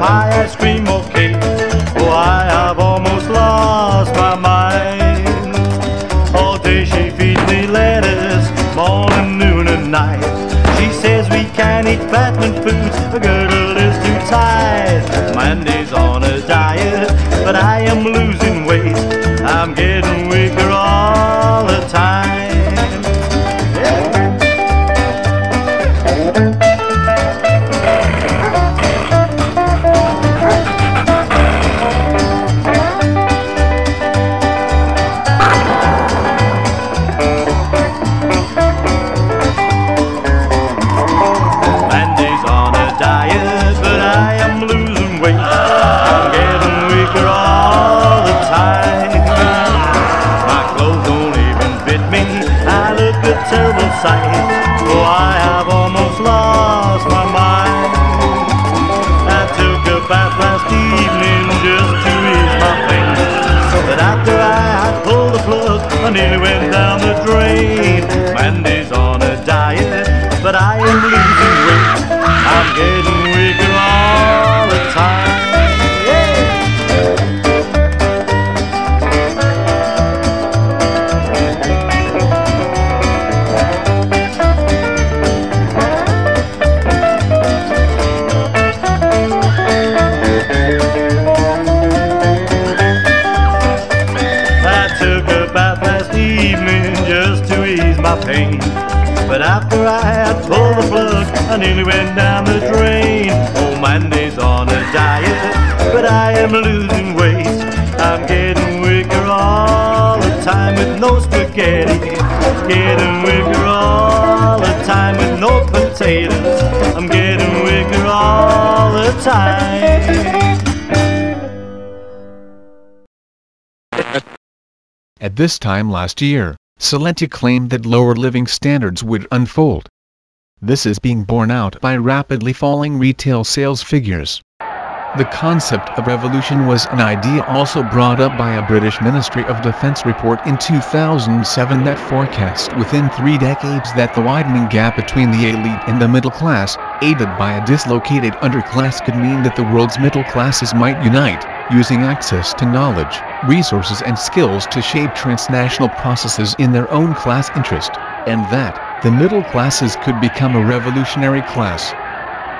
pie, ice cream, or cake. Oh, I have almost lost my mind. All day she feeds me lettuce, morning, noon, and night. She says we can't eat fattening foods, the girdle is too tight. Mandy's on a diet, but I am losing weight. I'm getting weaker all the time. Terrible sight. Oh, I have almost lost my mind. I took a bath last evening just to ease my pain, but after I had pulled the plug, I nearly went down the drain. Mandy's on a diet, but I am losing weight. I'm getting weaker all the time. Pain. But after I had pulled the plug, I nearly went down the drain. Oh, Mandy's on a diet, but I am losing weight. I'm getting weaker all the time with no spaghetti. Getting weaker all the time with no potatoes. I'm getting weaker all the time. At this time last year, Celente claimed that lower living standards would unfold. This is being borne out by rapidly falling retail sales figures. The concept of revolution was an idea also brought up by a British Ministry of Defence report in 2007 that forecast within 3 decades that the widening gap between the elite and the middle class, aided by a dislocated underclass, could mean that the world's middle classes might unite, using access to knowledge, resources and skills to shape transnational processes in their own class interest, and that the middle classes could become a revolutionary class.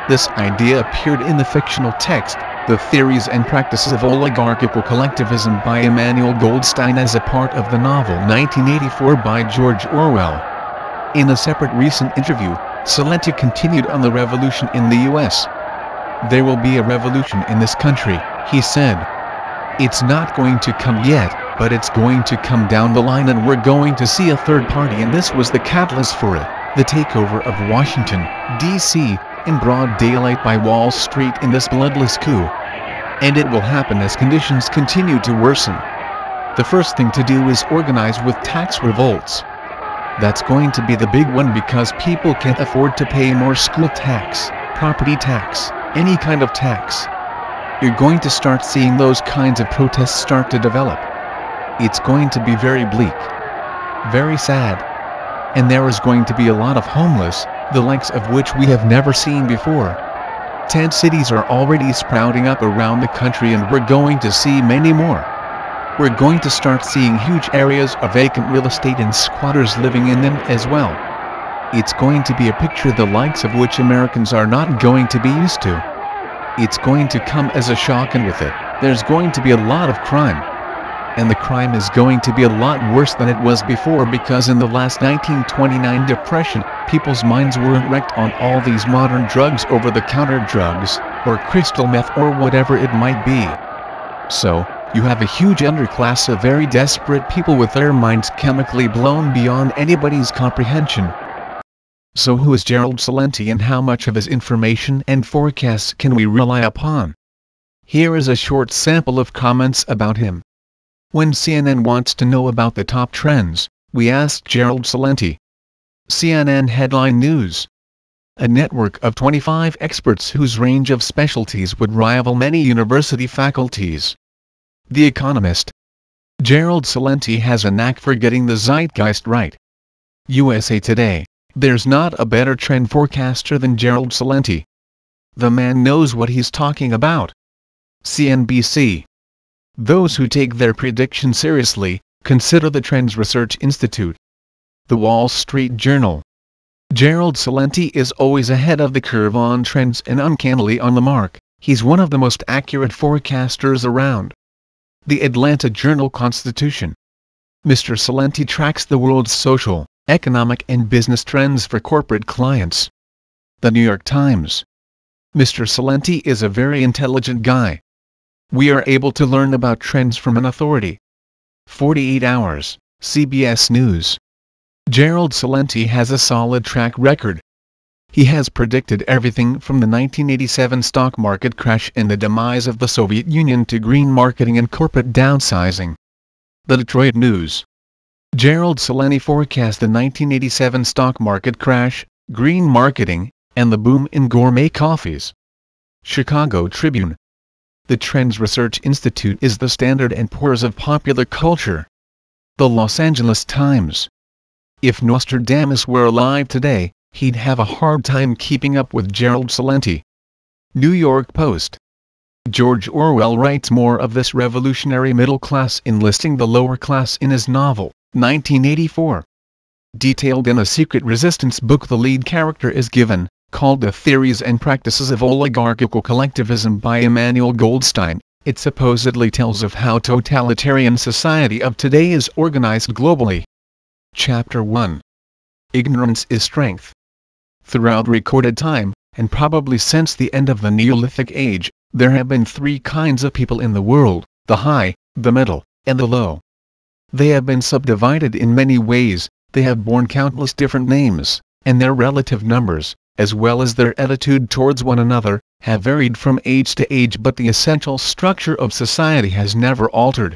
This idea appeared in the fictional text, The Theories and Practices of Oligarchical Collectivism by Emmanuel Goldstein, as a part of the novel 1984 by George Orwell. In a separate recent interview, Celente continued on the revolution in the US. "There will be a revolution in this country," he said. "It's not going to come yet, but it's going to come down the line, and we're going to see a third party, and this was the catalyst for it, the takeover of Washington, D.C., in broad daylight by Wall Street in this bloodless coup. And it will happen as conditions continue to worsen. The first thing to do is organize with tax revolts. That's going to be the big one, because people can't afford to pay more school tax, property tax, any kind of tax. You're going to start seeing those kinds of protests start to develop. It's going to be very bleak, very sad. And there is going to be a lot of homeless, the likes of which we have never seen before. Tent cities are already sprouting up around the country, and we're going to see many more. We're going to start seeing huge areas of vacant real estate and squatters living in them as well. It's going to be a picture the likes of which Americans are not going to be used to. It's going to come as a shock, and with it, there's going to be a lot of crime. And the crime is going to be a lot worse than it was before, because in the last 1929 depression, people's minds weren't wrecked on all these modern drugs, over-the-counter drugs, or crystal meth, or whatever it might be. So, you have a huge underclass of very desperate people with their minds chemically blown beyond anybody's comprehension. So who is Gerald Celente, and how much of his information and forecasts can we rely upon? Here is a short sample of comments about him. When CNN wants to know about the top trends, we ask Gerald Celente. CNN Headline News. A network of 25 experts whose range of specialties would rival many university faculties. The Economist. Gerald Celente has a knack for getting the zeitgeist right. USA Today. There's not a better trend forecaster than Gerald Celente. The man knows what he's talking about. CNBC. Those who take their prediction seriously, consider the Trends Research Institute. The Wall Street Journal. Gerald Celente is always ahead of the curve on trends and uncannily on the mark. He's one of the most accurate forecasters around. The Atlanta Journal-Constitution. Mr. Celente tracks the world's social, economic and business trends for corporate clients. The New York Times. Mr. Celente is a very intelligent guy. We are able to learn about trends from an authority. 48 Hours, CBS News. Gerald Celente has a solid track record. He has predicted everything from the 1987 stock market crash and the demise of the Soviet Union to green marketing and corporate downsizing. The Detroit News. Gerald Celente forecast the 1987 stock market crash, green marketing, and the boom in gourmet coffees. Chicago Tribune. The Trends Research Institute is the Standard & Poor's of popular culture. The Los Angeles Times. If Nostradamus were alive today, he'd have a hard time keeping up with Gerald Celente. New York Post. George Orwell writes more of this revolutionary middle class enlisting the lower class in his novel, 1984. Detailed in a secret resistance book the lead character is given, called The Theories and Practices of Oligarchical Collectivism by Emmanuel Goldstein. It supposedly tells of how totalitarian society of today is organized globally. Chapter 1. Ignorance is Strength. Throughout recorded time, and probably since the end of the Neolithic Age, there have been three kinds of people in the world: the high, the middle, and the low. They have been subdivided in many ways, they have borne countless different names, and their relative numbers, as well as their attitude towards one another, have varied from age to age, but the essential structure of society has never altered.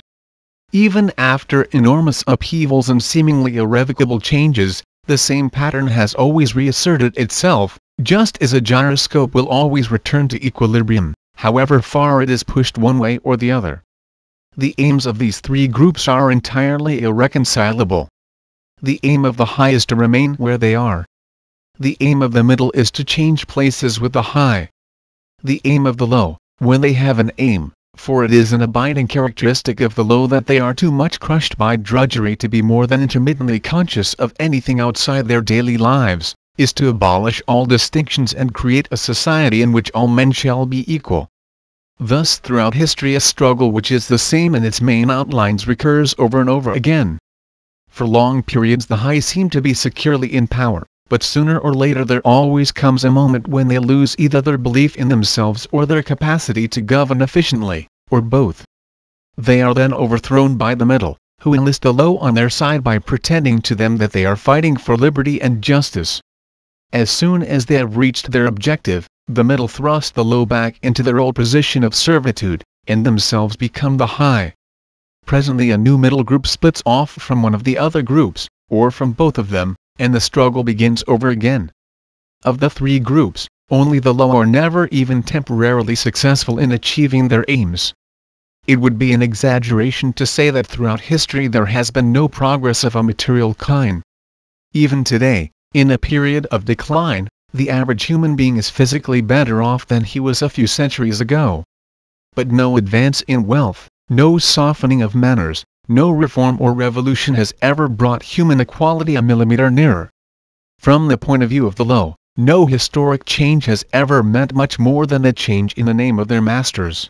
Even after enormous upheavals and seemingly irrevocable changes, the same pattern has always reasserted itself, just as a gyroscope will always return to equilibrium, however far it is pushed one way or the other. The aims of these three groups are entirely irreconcilable. The aim of the high is to remain where they are. The aim of the middle is to change places with the high. The aim of the low, when they have an aim, for it is an abiding characteristic of the low that they are too much crushed by drudgery to be more than intermittently conscious of anything outside their daily lives, is to abolish all distinctions and create a society in which all men shall be equal. Thus throughout history a struggle which is the same in its main outlines recurs over and over again. For long periods the high seem to be securely in power, but sooner or later there always comes a moment when they lose either their belief in themselves or their capacity to govern efficiently, or both. They are then overthrown by the middle, who enlist the low on their side by pretending to them that they are fighting for liberty and justice. As soon as they have reached their objective, the middle thrust the low back into their old position of servitude, and themselves become the high. Presently a new middle group splits off from one of the other groups, or from both of them, and the struggle begins over again. Of the three groups, only the low are never even temporarily successful in achieving their aims. It would be an exaggeration to say that throughout history there has been no progress of a material kind. Even today, in a period of decline, the average human being is physically better off than he was a few centuries ago. But no advance in wealth, no softening of manners, no reform or revolution has ever brought human equality a millimeter nearer. From the point of view of the low, no historic change has ever meant much more than a change in the name of their masters.